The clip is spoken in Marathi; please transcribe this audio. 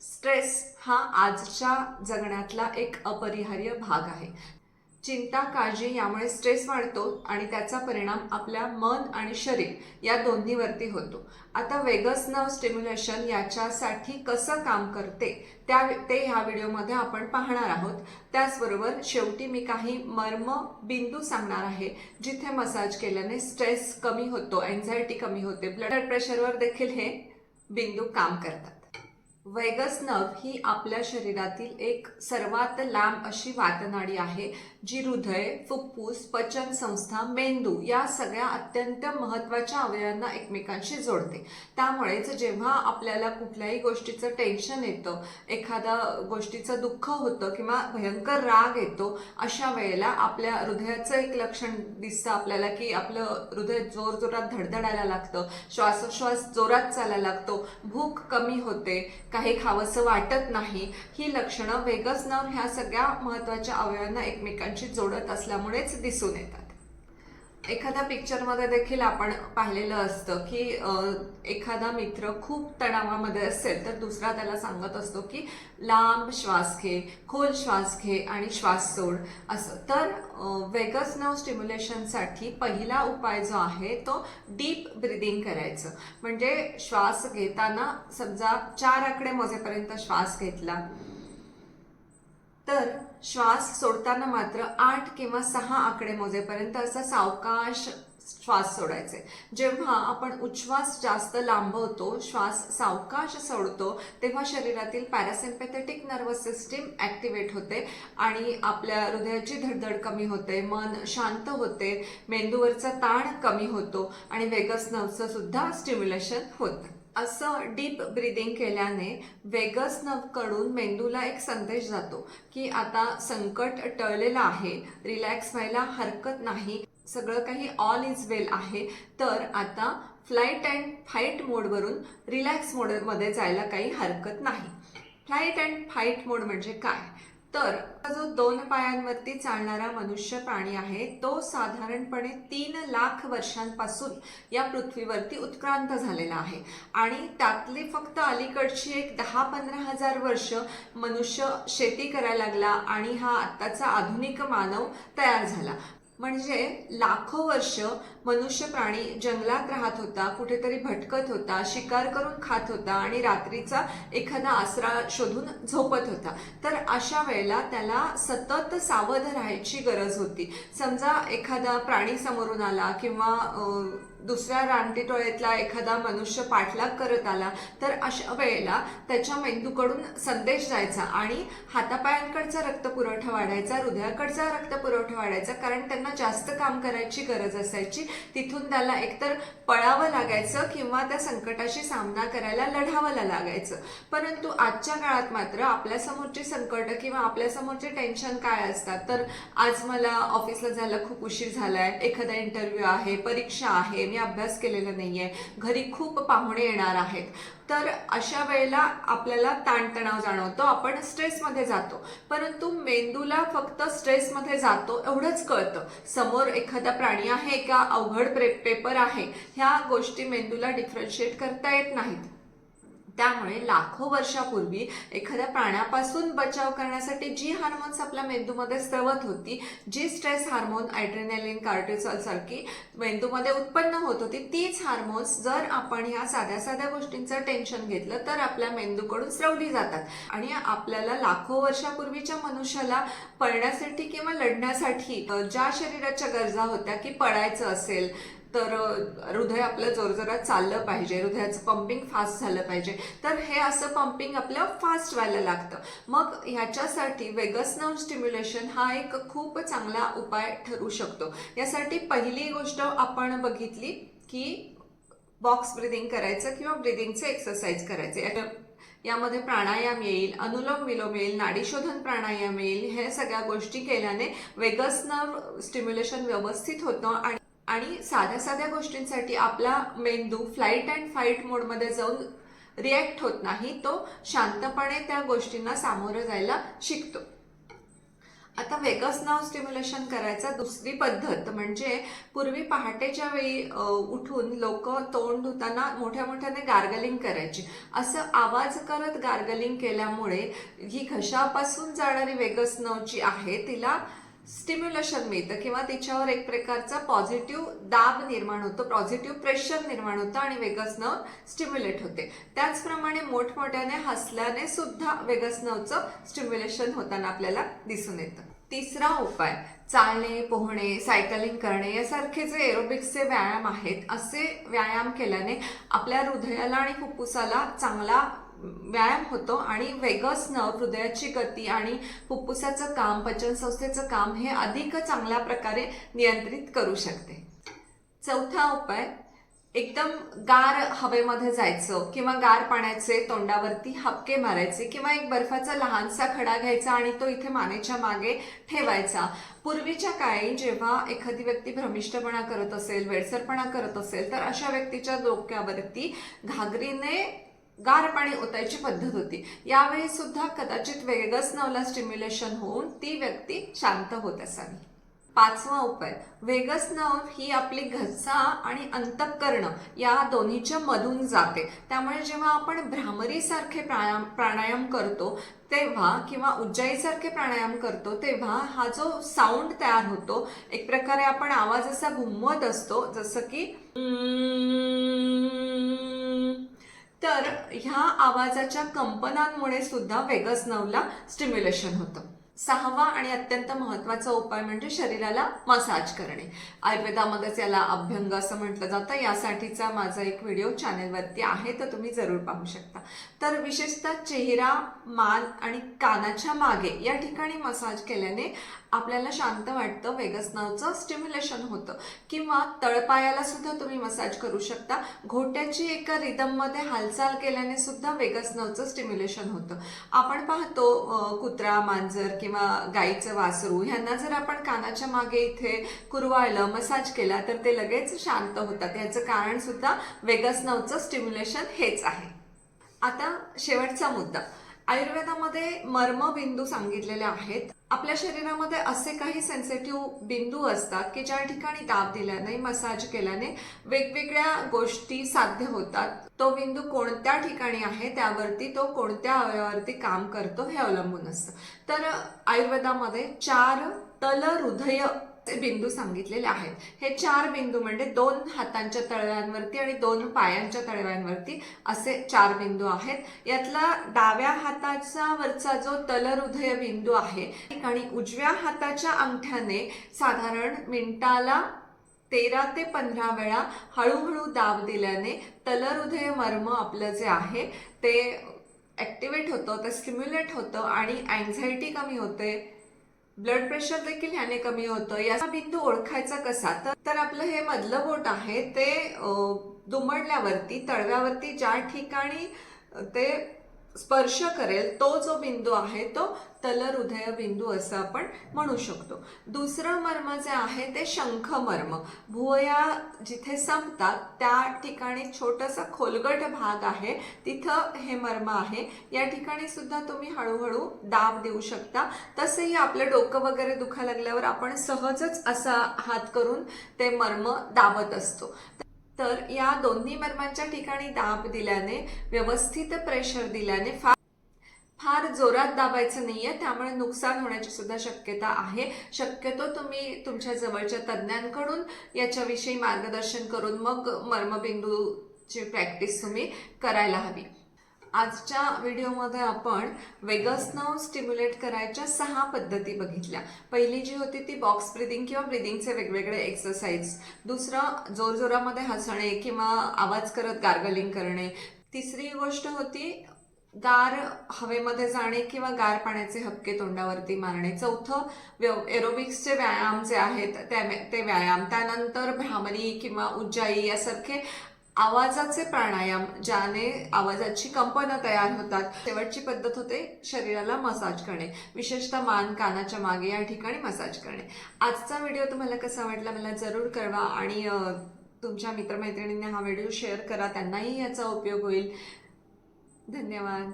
स्ट्रेस हा आजच्या जगण्यातला एक अपरिहार्य भाग आहे. चिंता, काळजी यामुळे स्ट्रेस वाढतो आणि त्याचा परिणाम आपल्या मन आणि शरीर या दोन्हीवरती होतो. आता वेगस नर्व स्टिम्युलेशन याच्यासाठी कसं काम करते ते ह्या व्हिडिओमध्ये आपण पाहणार आहोत. त्याचबरोबर शेवटी मी काही मर्म बिंदू सांगणार आहे जिथे मसाज केल्याने स्ट्रेस कमी होतो, एन्झायटी कमी होते, ब्लड प्रेशरवर देखील हे बिंदू काम करतात. वेगस नर्व ही आपल्या शरीरातील एक सर्वात लांब अशी वातनाडी आहे, जी हृदय, फुफ्फुस, पचन संस्था, मेंदू या सगळ्या अत्यंत महत्त्वाच्या अवयवांना एकमेकांशी जोडते. त्यामुळेच जेव्हा आपल्याला कुठल्याही गोष्टीचं टेन्शन येतं, एखाद्या गोष्टीचं दुःख होतं किंवा भयंकर राग येतो, अशा वेळेला आपल्या हृदयाचं एक लक्षण दिसतं आपल्याला की आपलं हृदय जोरजोरात धडधडायला लागतं, श्वासोश्वास जोरात चालायला लागतो, भूक कमी होते, काही खावंसं वाटत नाही. ही लक्षणं वेगस नर्व ह्या सगळ्या महत्त्वाच्या अवयवांना एकमेकांशी जोडत असल्यामुळेच दिसून येतात. एखाद्या पिक्चरमध्ये देखील आपण पाहिलेलं असतं की एखादा मित्र खूप तणावामध्ये असेल तर दुसरा त्याला सांगत असतो की लांब श्वास घे, खोल श्वास घे आणि श्वास सोड असं. तर वेगस नर्व स्टिम्युलेशनसाठी पहिला उपाय जो आहे तो डीप ब्रिदिंग करायचं. म्हणजे श्वास घेताना समजा 4 आकडे मोजेपर्यंत श्वास घेतला, तर श्वास सोडताना मात्र 8 किंवा 6 आकडे मोजेपर्यंत असा सावकाश श्वास सोडायचे. जेव्हा आपण उच्छ्वास जास्त लांबवतो, श्वास सावकाश सोडतो, तेव्हा शरीरातील पॅरासिम्पॅथेटिक नर्वस सिस्टीम ॲक्टिवेट होते आणि आपल्या हृदयाची धडधड कमी होते, मन शांत होते, मेंदूवरचा ताण कमी होतो आणि वेगस नर्वचं सुद्धा स्टिम्युलेशन होतं. असं डीप ब्रिदिंग केल्याने वेगस नर्वकडून मेंदूला एक संदेश जातो की आता संकट टळलेलं आहे, रिलॅक्स व्हायला हरकत नाही, सगळं काही ऑल इज वेल आहे. तर आता फ्लाईट अँड फाईट मोडवरून रिलॅक्स मोडमध्ये जायला काही हरकत नाही. फ्लाईट अँड फाईट मोड म्हणजे काय? तर जो 2 पायांवरती चालणारा मनुष्य प्राणी आहे तो साधारणपणे 3 लाख वर्षांपासून या पृथ्वीवरती उत्क्रांत झालेला आहे आणि त्यातली फक्त अलीकडची एक 10-15 हजार वर्ष मनुष्य शेती करायला लागला आणि हा आत्ताचा आधुनिक मानव तयार झाला. म्हणजे लाखो वर्ष मनुष्य प्राणी जंगलात राहत होता, कुठेतरी भटकत होता, शिकार करून खात होता आणि रात्रीचा एखादा आसरा शोधून झोपत होता. तर अशा वेळेला त्याला सतत सावध राहायची गरज होती. समजा एखादा प्राणी समोरून आला किंवा दुसऱ्या रानटीटोळ्यातला एखादा मनुष्य पाठलाग करत आला, तर अशा वेळेला त्याच्या मेंदूकडून संदेश जायचा आणि हातापायांकडचा रक्तपुरवठा वाढायचा, हृदयाकडचा रक्तपुरवठा वाढायचा, कारण त्यांना जास्त काम करायची गरज असायची. तिथून त्याला एकतर पळावं लागायचं किंवा त्या संकटाशी सामना करायला लढावं लागायचं. परंतु आजच्या काळात मात्र आपल्यासमोरची संकट किंवा आपल्यासमोरचे टेन्शन काय असतात, तर आज मला ऑफिसला जायला खूप उशीर झालाय, एखादा इंटरव्ह्यू आहे, परीक्षा आहे, मी अभ्यास केलेला नाहीये, घरी खूप पाहुणे येणार आहेत. तर अशा वेळेला आपल्याला ताणतणाव जाणवतो, आपण स्ट्रेसमध्ये जातो. परंतु मेंदूला फक्त स्ट्रेसमध्ये जातो एवढंच कळतं. समोर एखादा प्राणी आहे का अवघड पेपर आहे, ह्या गोष्टी मेंदूला डिफरन्शिएट करता येत नाहीत. त्यामुळे लाखो वर्षापूर्वी एखाद्या प्राण्यापासून बचाव करण्यासाठी जी हार्मोन्स आपल्या मेंदूमध्ये स्रवत होती, जी स्ट्रेस हार्मोन ॲड्रेनालिन, कॉर्टिसॉल सारखी मेंदूमध्ये उत्पन्न होत होती, तीच हार्मोन्स जर आपण ह्या साध्या साध्या गोष्टींचं टेन्शन घेतलं तर आपल्या मेंदूकडून स्रवली जातात आणि आपल्याला लाखो वर्षापूर्वीच्या मनुष्याला पळण्यासाठी किंवा लढण्यासाठी ज्या शरीराच्या गरजा होत्या की पळायचं असेल तर हृदय आपलं जोरजोरात चाललं पाहिजे, हृदयाचं पंपिंग फास्ट झालं पाहिजे, तर हे असं पंपिंग आपलं फास्ट व्हायला लागतं. मग ह्याच्यासाठी वेगस नर्व स्टिम्युलेशन हा एक खूप चांगला उपाय ठरू शकतो. यासाठी पहिली गोष्ट आपण बघितली की बॉक्स ब्रिदिंग करायचं किंवा ब्रिदिंगचे एक्सरसाइज करायचे. यामध्ये प्राणायाम येईल, अनुलोम विलोम येईल, नाडीशोधन प्राणायाम येईल. हे सगळ्या गोष्टी केल्याने वेगस नर्व स्टिम्युलेशन व्यवस्थित होतं आणि साध्या साध्या गोष्टींसाठी आपला मेंदू फ्लाईट अँड फाईट मोडमध्ये जाऊन रिॲक्ट होत नाही, तो शांतपणे त्या गोष्टींना सामोरं जायला शिकतो. आता वेगस नर्व स्टिम्युलेशन करायचा दुसरी पद्धत म्हणजे पूर्वी पहाटेच्या वेळी उठून लोक तोंड धुताना मोठ्या मोठ्याने गार्गलिंग करायची. असं आवाज करत गार्गलिंग केल्यामुळे ही घशापासून जाणारी वेगस नर्व जी आहे तिला स्टिम्युलेशन मिळतं किंवा तिच्यावर एक प्रकारचा पॉझिटिव्ह दाब निर्माण होतो, पॉझिटिव्ह प्रेशर निर्माण होतं आणि वेगस नर्व स्टिम्युलेट होते. त्याचप्रमाणे मोठमोठ्याने हसल्याने सुद्धा वेगस नर्वचं स्टिम्युलेशन होताना आपल्याला दिसून येतं. तिसरा उपाय, चालणे, पोहणे, सायकलिंग करणे यासारखे जे एरोबिक्सचे व्यायाम आहेत, असे व्यायाम केल्याने आपल्या हृदयाला आणि फुफ्फुसाला चांगला व्यायाम होतो आणि वेगस नर्व हृदयाची गती आणि फुफ्फुसाचं काम, पचनसंस्थेचं काम हे अधिक चांगल्या प्रकारे नियंत्रित करू शकते. चौथा उपाय, एकदम गार हवेमध्ये जायचं किंवा गार पाण्याचे तोंडावरती हपके मारायचे किंवा एक बर्फाचा लहानसा खडा घ्यायचा आणि तो इथे मानेच्या मागे ठेवायचा. पूर्वीच्या काळी जेव्हा एखादी व्यक्ती भ्रमिष्टपणा करत असेल, वेडसरपणा करत असेल, तर अशा व्यक्तीच्या डोक्यावरती घागरीने गार पाणी ओतायची पद्धत होती. यावेळी सुद्धा कदाचित वेगस नर्वला स्टिम्युलेशन होऊन ती व्यक्ती शांत होत असावी. पाचवा उपाय, वेगस नर्व ही आपली घसा आणि अंतःकरण या दोन्हीच्या मधून जाते. त्यामुळे जेव्हा आपण भ्रामरीसारखे प्राणायाम करतो तेव्हा किंवा उज्जाईसारखे प्राणायाम करतो तेव्हा हा जो साऊंड तयार होतो, एक प्रकारे आपण आवाज असा घुमवत असतो जसं की तर ह्या आवाजाच्या कंपनांमुळे सुद्धा वेगस नर्वला स्टिम्युलेशन होतं. सहावा आणि अत्यंत महत्त्वाचा उपाय म्हणजे शरीराला मसाज करणे. आयुर्वेदामध्येच याला अभ्यंग असं म्हटलं जातं. यासाठीचा माझा एक व्हिडिओ चॅनेलवरती आहे, तर तुम्ही जरूर पाहू शकता. तर विशेषतः चेहरा, मान आणि कानाच्या मागे या ठिकाणी मसाज केल्याने आपल्याला शांत वाटतं, वेगस नर्वचं स्टिम्युलेशन होतं. किंवा तळपायाला सुद्धा तुम्ही मसाज करू शकता. घोट्याची एका रिदममध्ये हालचाल केल्याने सुद्धा वेगस नर्वचं स्टिम्युलेशन होतं. आपण पाहतो कुत्रा, मांजर किंवा गाईचं वासरू ह्यांना जर आपण कानाच्या मागे इथे कुरवाळलं, मसाज केला तर ते लगेच शांत होतात. याचं कारण सुद्धा वेगस नर्वचं स्टिम्युलेशन हेच आहे. आता शेवटचा मुद्दा, आयुर्वेदामध्ये मर्मबिंदू सांगितलेले आहेत. आपल्या शरीरामध्ये असे काही सेन्सिटिव्ह बिंदू असतात की ज्या ठिकाणी दाब दिल्याने, मसाज केल्याने वेगवेगळ्या गोष्टी साध्य होतात. तो बिंदू कोणत्या ठिकाणी आहे त्यावरती, तो कोणत्या अवयवावरती काम करतो हे अवलंबून असतं. तर आयुर्वेदामध्ये 4 तलहृदय बिंदू सांगितलेले आहेत. हे 4 बिंदू म्हणजे 2 हातांच्या तळव्यांवरती आणि 2 पायांच्या तळव्यांवरती असे 4 बिंदू आहेत. यातला डाव्या हाताचा वरचा जो तलहृदय बिंदू आहे आणि उजव्या हाताच्या अंगठ्याने साधारण मिनिटाला 13 ते 15 वेळा हळूहळू दाब दिल्याने तलहृदय मर्म आपलं जे आहे ते ऍक्टिव्हेट होतं, ते स्टिम्युलेट होतं आणि अँझायटी कमी होते, ब्लड प्रेशर देखील ह्याने कमी होतं. याचा बिंदू ओळखायचा कसा, तर आपलं हे मधलं बोट आहे ते दुमडल्यावरती, तळव्यावरती ज्या ठिकाणी ते स्पर्श करेल तो जो बिंदू आहे तो तलहृदय बिंदू असं आपण म्हणू शकतो. दुसरं मर्म जे आहे ते शंख मर्म. भुवया जिथे संपतात त्या ठिकाणी छोटासा खोलगट भाग आहे, तिथं हे मर्म आहे. या ठिकाणी सुद्धा तुम्ही हळूहळू दाब देऊ शकता. तसेही आपलं डोकं वगैरे दुखायला लागल्यावर आपण सहजच असा हात करून ते मर्म दाबत असतो. तर या दोन्ही मर्मांच्या ठिकाणी दाब दिल्याने, व्यवस्थित प्रेशर दिल्याने फार जोरात दाबायचं नाहीये, त्यामुळे नुकसान होण्याची सुद्धा शक्यता आहे. शक्यतो तुम्ही तुमच्या जवळच्या तज्ज्ञांकडून याच्याविषयी मार्गदर्शन करून मग मर्मबिंदूची प्रॅक्टिस तुम्ही करायला हवी. आजच्या व्हिडिओमध्ये आपण वेगस नर्व स्टिम्युलेट करायच्या 6 पद्धती बघितल्या. पहिली जी होती ती बॉक्स ब्रीदिंग किंवा ब्रीदिंगचे वेगवेगळे एक्सरसाइज. दुसरं जोरजोरामध्ये हसणे किंवा आवाज करत गार्गलिंग करणे. तिसरी गोष्ट होती गार हवेमध्ये जाणे किंवा गार पाण्याचे हबके तोंडावरती मारणे. चौथं एरोबिक्सचे व्यायाम जे आहेत ते व्यायाम. त्यानंतर भ्रामरी किंवा उज्जाई यासारखे आवाजाचे प्राणायाम ज्याने आवाजाची कंपनं तयार होतात. शेवटची पद्धत होते शरीराला मसाज करणे, विशेषतः मान, कानाच्या मागे या ठिकाणी मसाज करणे. आजचा व्हिडिओ तुम्हाला कसा वाटला मला जरूर कळवा आणि तुमच्या मित्रमैत्रिणींना हा व्हिडिओ शेअर करा, त्यांनाही याचा उपयोग होईल. धन्यवाद.